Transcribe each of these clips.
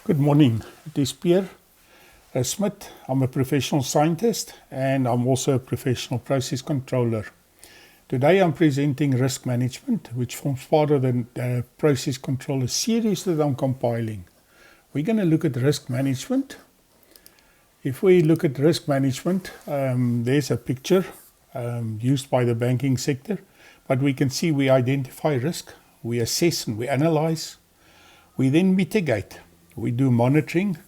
Good morning. It is psmit. I'm a professional scientist and I'm also a professional process controller. Today I'm presenting risk management, which forms part of the process controller series that I'm compiling. We're going to look at risk management. If we look at risk management, there's a picture used by the banking sector, but we can see we identify risk, we assess and we analyze, we then mitigate. We do monitoring,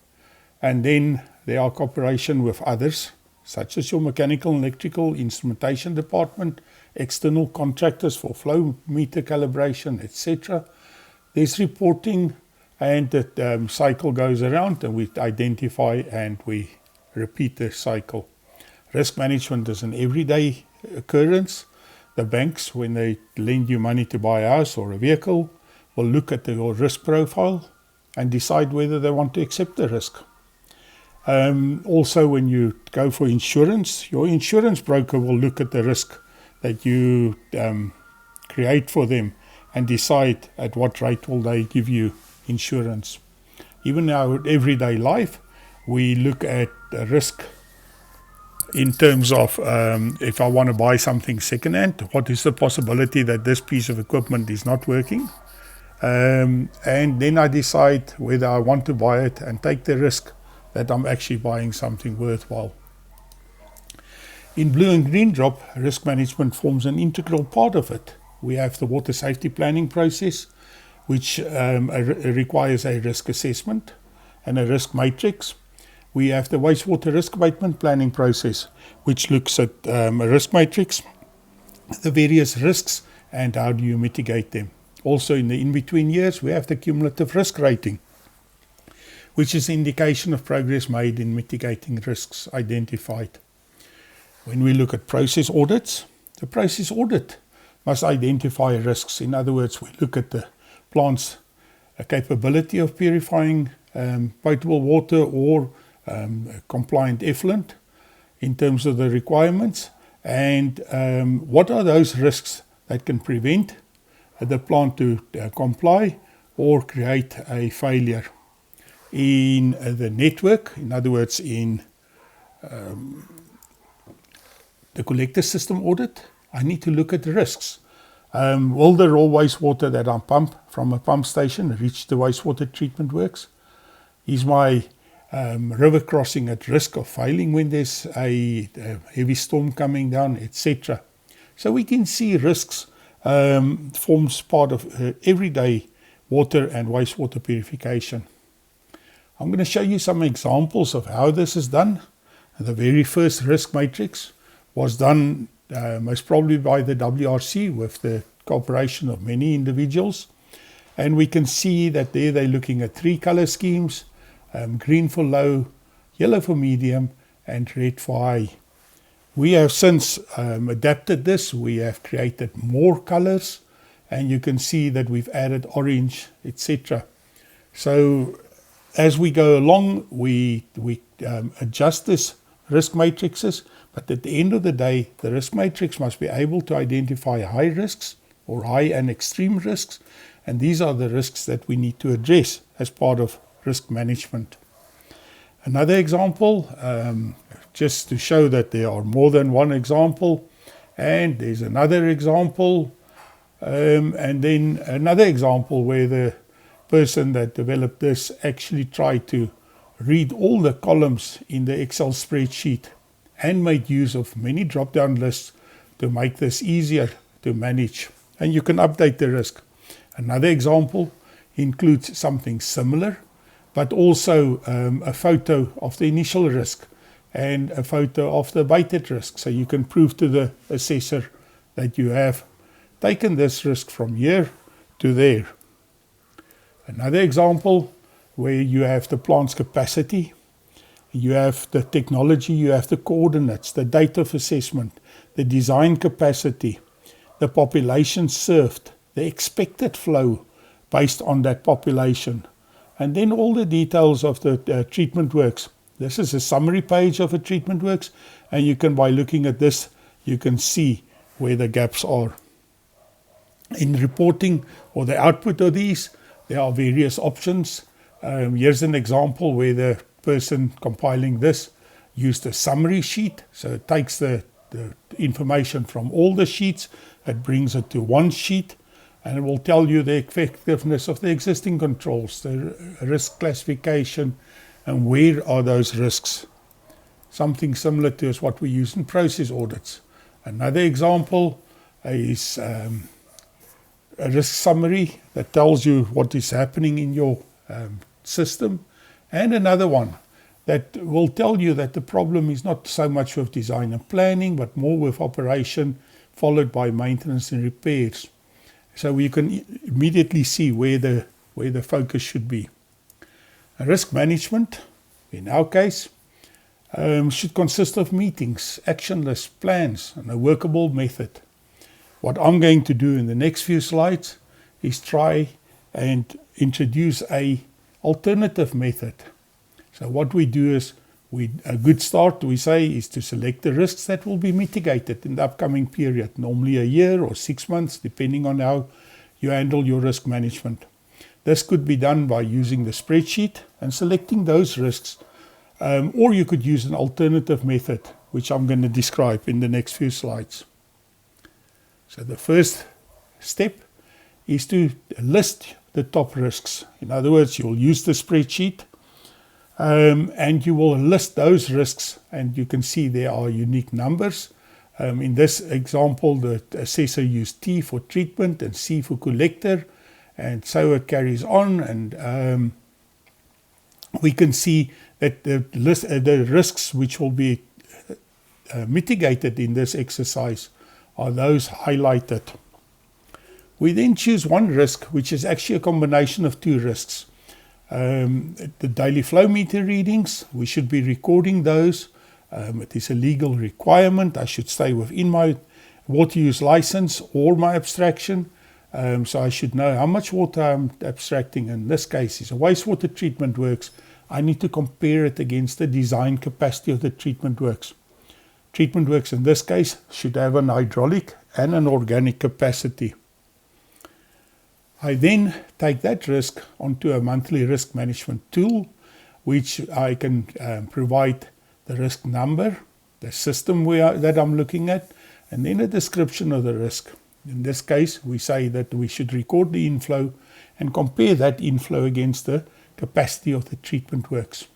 and then there are cooperation with others, such as your mechanical and electrical instrumentation department, external contractors for flow meter calibration, etc. There's reporting, and the cycle goes around, and we identify and we repeat the cycle. Risk management is an everyday occurrence. The banks, when they lend you money to buy a house or a vehicle, will look at your risk profile and decide whether they want to accept the risk. Also, when you go for insurance, your insurance broker will look at the risk that you create for them and decide at what rate will they give you insurance. Even in our everyday life, we look at the risk in terms of if I want to buy something second-hand, what is the possibility that this piece of equipment is not working? And then I decide whether I want to buy it and take the risk that I'm actually buying something worthwhile. In Blue and Green Drop, risk management forms an integral part of it. We have the water safety planning process, which requires a risk assessment and a risk matrix. We have the wastewater risk abatement planning process, which looks at a risk matrix, the various risks, and how do you mitigate them. Also, in the in-between years, we have the cumulative risk rating, which is an indication of progress made in mitigating risks identified. When we look at process audits, the process audit must identify risks. In other words, we look at the plant's capability of purifying potable water or compliant effluent in terms of the requirements, and what are those risks that can prevent the plant to comply or create a failure. In the network, in other words, in the collector system audit, I need to look at the risks. Will the raw wastewater that I pump from a pump station reach the wastewater treatment works? Is my river crossing at risk of failing when there's a heavy storm coming down, etc.? So we can see risks forms part of everyday water and wastewater purification. I'm going to show you some examples of how this is done. The very first risk matrix was done most probably by the WRC with the cooperation of many individuals. And we can see that there they're looking at 3 color schemes, green for low, yellow for medium, and red for high. We have since adapted this. We have created more colors, and you can see that we've added orange, etc. So as we go along, we adjust this risk matrices, but at the end of the day, the risk matrix must be able to identify high risks or high and extreme risks, and these are the risks that we need to address as part of risk management. Another example, just to show that there are more than one example, and there's another example, and then another example where the person that developed this actually tried to read all the columns in the Excel spreadsheet and made use of many drop-down lists to make this easier to manage, and you can update the risk. Another example includes something similar, but also a photo of the initial risk and a photo of the abated risk. So you can prove to the assessor that you have taken this risk from here to there. Another example where you have the plant's capacity, you have the technology, you have the coordinates, the date of assessment, the design capacity, the population served, the expected flow based on that population, and then all the details of the treatment works. This is a summary page of a treatment works, and you can, by looking at this, you can see where the gaps are. In reporting or the output of these, there are various options. Here's an example where the person compiling this used a summary sheet. So it takes the information from all the sheets, it brings it to one sheet, and it will tell you the effectiveness of the existing controls, the risk classification, and where are those risks. Something similar to what we use in process audits. Another example is a risk summary that tells you what is happening in your system, and another one that will tell you that the problem is not so much with design and planning, but more with operation, followed by maintenance and repairs. So you can immediately see where the focus should be. Risk management, in our case, should consist of meetings, action lists, plans, and a workable method. What I'm going to do in the next few slides is try and introduce a alternative method. So what we do is, a good start, we say, is to select the risks that will be mitigated in the upcoming period, normally a year or 6 months, depending on how you handle your risk management. This could be done by using the spreadsheet and selecting those risks, or you could use an alternative method, which I'm going to describe in the next few slides. So the first step is to list the top risks. In other words, you'll use the spreadsheet and you will list those risks, and you can see there are unique numbers. In this example, the assessor used T for treatment and C for collector, and so it carries on, and we can see that the risks which will be mitigated in this exercise are those highlighted. We then choose one risk, which is actually a combination of two risks. The daily flow meter readings, we should be recording those. It is a legal requirement. I should stay within my water use license or my abstraction. So I should know how much water I'm abstracting. In this case, is a wastewater treatment works. I need to compare it against the design capacity of the treatment works. Treatment works in this case should have an hydraulic and an organic capacity. I then take that risk onto a monthly risk management tool, which I can provide the risk number, the system that I'm looking at, and then a description of the risk. In this case, we say that we should record the inflow and compare that inflow against the capacity of the treatment works.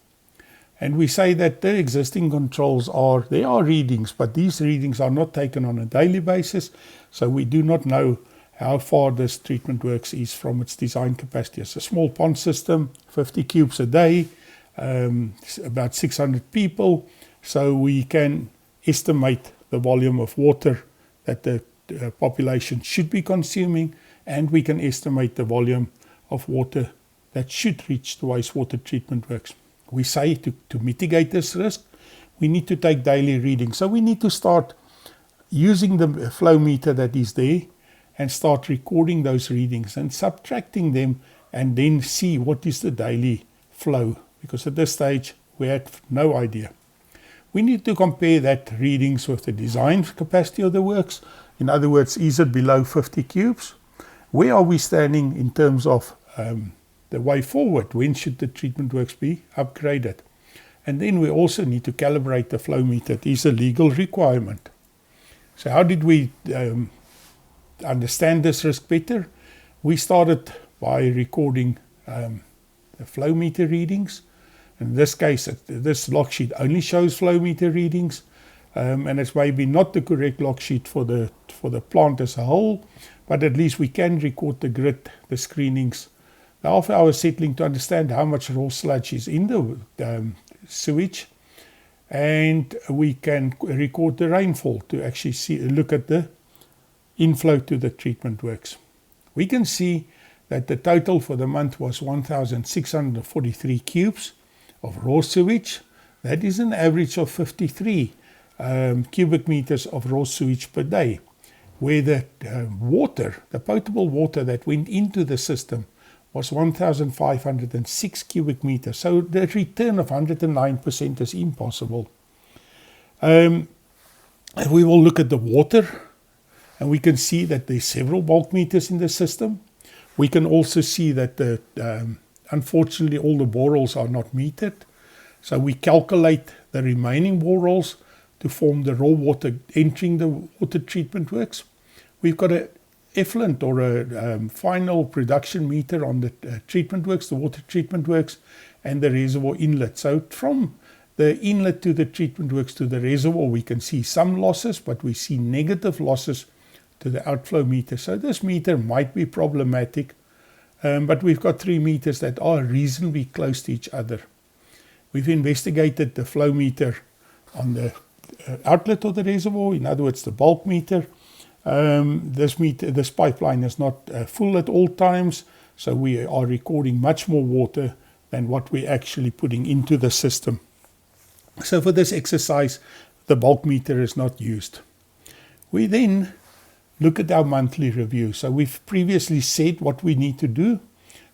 And we say that the existing controls there are readings, but these readings are not taken on a daily basis, so we do not know how far this treatment works is from its design capacity. It's a small pond system, 50 cubes a day, about 600 people, so we can estimate the volume of water that the population should be consuming, and we can estimate the volume of water that should reach the wastewater treatment works. We say to mitigate this risk, we need to take daily readings. So we need to start using the flow meter that is there and start recording those readings and subtracting them, and then see what is the daily flow, because at this stage we had no idea. We need to compare that readings with the design capacity of the works. In other words, is it below 50 cubes? Where are we standing in terms of the way forward? When should the treatment works be upgraded? And then we also need to calibrate the flow meter. It is a legal requirement. So how did we understand this risk better? We started by recording the flow meter readings. In this case, this log sheet only shows flow meter readings, and it's maybe not the correct log sheet for the plant as a whole, but at least we can record the grid, the screenings, the half-hour settling to understand how much raw sludge is in the sewage, and we can record the rainfall to actually look at the inflow to the treatment works. We can see that the total for the month was 1,643 cubes of raw sewage. That is an average of 53 cubic meters of raw sewage per day, where the water, the potable water that went into the system, was 1,506 cubic meters. So the return of 109% is impossible. We will look at the water, and we can see that there's several bulk meters in the system. We can also see that the unfortunately all the borehole are not metered. So we calculate the remaining boreholes to form the raw water entering the water treatment works. We've got an effluent or a final production meter on the treatment works, the water treatment works, and the reservoir inlet. So from the inlet to the treatment works to the reservoir, we can see some losses, but we see negative losses to the outflow meter. So this meter might be problematic, but we've got 3 meters that are reasonably close to each other. We've investigated the flow meter on the outlet of the reservoir, in other words the bulk meter. This pipeline is not full at all times, so we are recording much more water than what we're actually putting into the system. So for this exercise, the bulk meter is not used. We then look at our monthly review. So we've previously said what we need to do.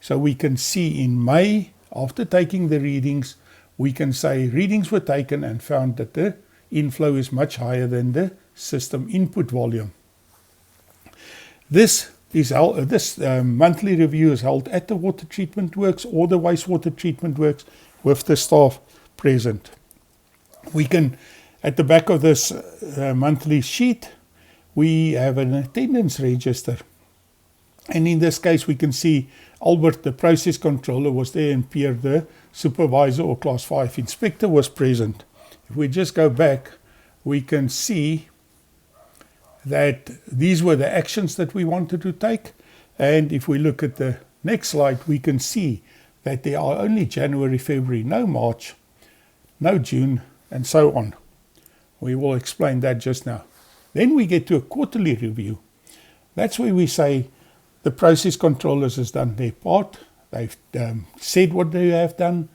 So we can see in May, after taking the readings, we can say readings were taken and found that the inflow is much higher than the system input volume. This monthly review is held at the water treatment works or the wastewater treatment works with the staff present. We can, at the back of this monthly sheet, we have an attendance register. And in this case, we can see Albert, the process controller, was there, and Pierre, the supervisor or class 5 inspector, was present. If we just go back, we can see that these were the actions that we wanted to take. And if we look at the next slide, we can see that there are only January, February, no March, no June, and so on. We will explain that just now. Then we get to a quarterly review. That's where we say the process controllers has done their part. They've said what they have done.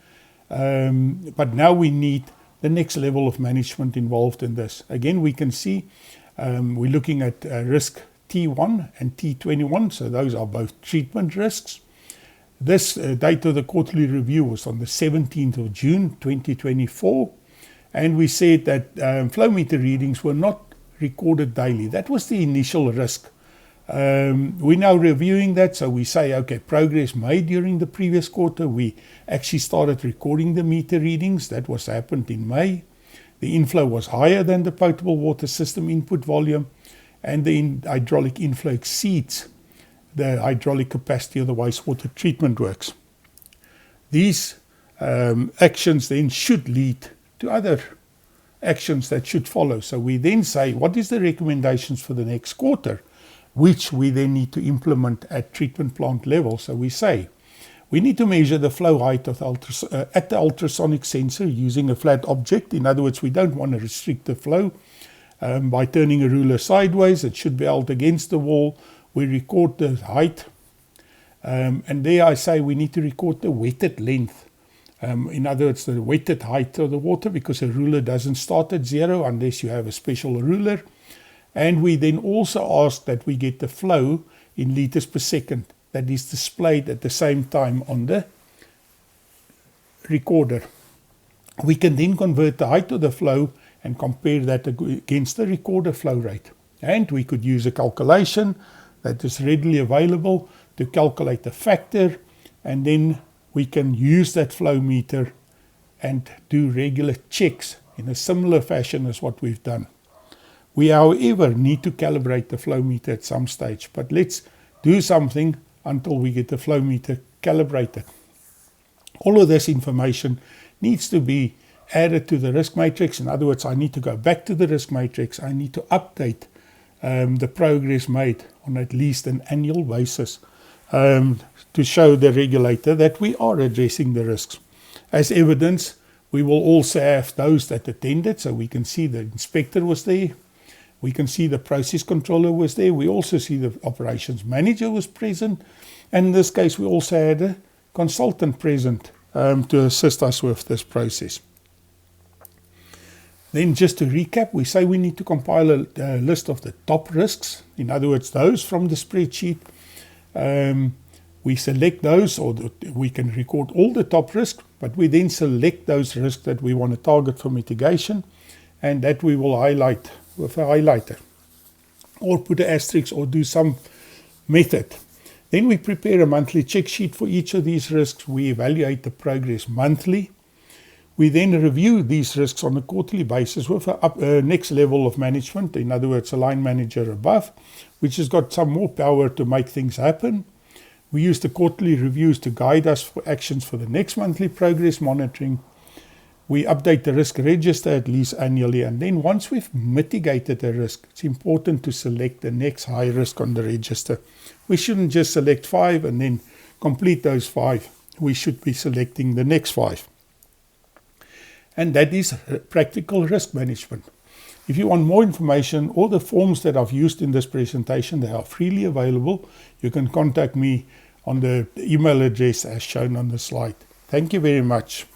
But now we need the next level of management involved in this. Again, we can see we're looking at risk T1 and T21. So those are both treatment risks. This date of the quarterly review was on the 17th of June 2024. And we said that flow meter readings were not recorded daily. That was the initial risk. We're now reviewing that, so we say, okay, progress made during the previous quarter. We actually started recording the meter readings. That was happened in May. The inflow was higher than the potable water system input volume, and the hydraulic inflow exceeds the hydraulic capacity of the wastewater treatment works. These actions then should lead to other actions that should follow. So we then say, what is the recommendations for the next quarter, which we then need to implement at treatment plant level. So we say, we need to measure the flow height of at the ultrasonic sensor using a flat object. In other words, we don't want to restrict the flow by turning a ruler sideways. It should be held against the wall. We record the height. And there I say we need to record the wetted length. In other words, the wetted height of the water, because a ruler doesn't start at 0 unless you have a special ruler. And we then also ask that we get the flow in liters per second that is displayed at the same time on the recorder. We can then convert the height of the flow and compare that against the recorder flow rate. And we could use a calculation that is readily available to calculate the factor, and then we can use that flow meter and do regular checks in a similar fashion as what we've done. We, however, need to calibrate the flow meter at some stage, but let's do something until we get the flow meter calibrated. All of this information needs to be added to the risk matrix. In other words, I need to go back to the risk matrix. I need to update the progress made on at least an annual basis to show the regulator that we are addressing the risks. As evidence, we will also have those that attended, so we can see the inspector was there. We can see the process controller was there. We also see the operations manager was present. And in this case, we also had a consultant present to assist us with this process. Then just to recap, we say we need to compile a list of the top risks. In other words, those from the spreadsheet. We select those, or we can record all the top risks, but we then select those risks that we want to target for mitigation, and that we will highlight with a highlighter or put an asterisk or do some method. Then we prepare a monthly check sheet for each of these risks. We evaluate the progress monthly. We then review these risks on a quarterly basis with a next level of management, in other words, a line manager above, which has got some more power to make things happen. We use the quarterly reviews to guide us for actions for the next monthly progress monitoring. We update the risk register at least annually, and then once we've mitigated a risk, it's important to select the next high risk on the register. We shouldn't just select 5 and then complete those 5. We should be selecting the next 5. And that is practical risk management. If you want more information, all the forms that I've used in this presentation, they are freely available. You can contact me on the email address as shown on the slide. Thank you very much.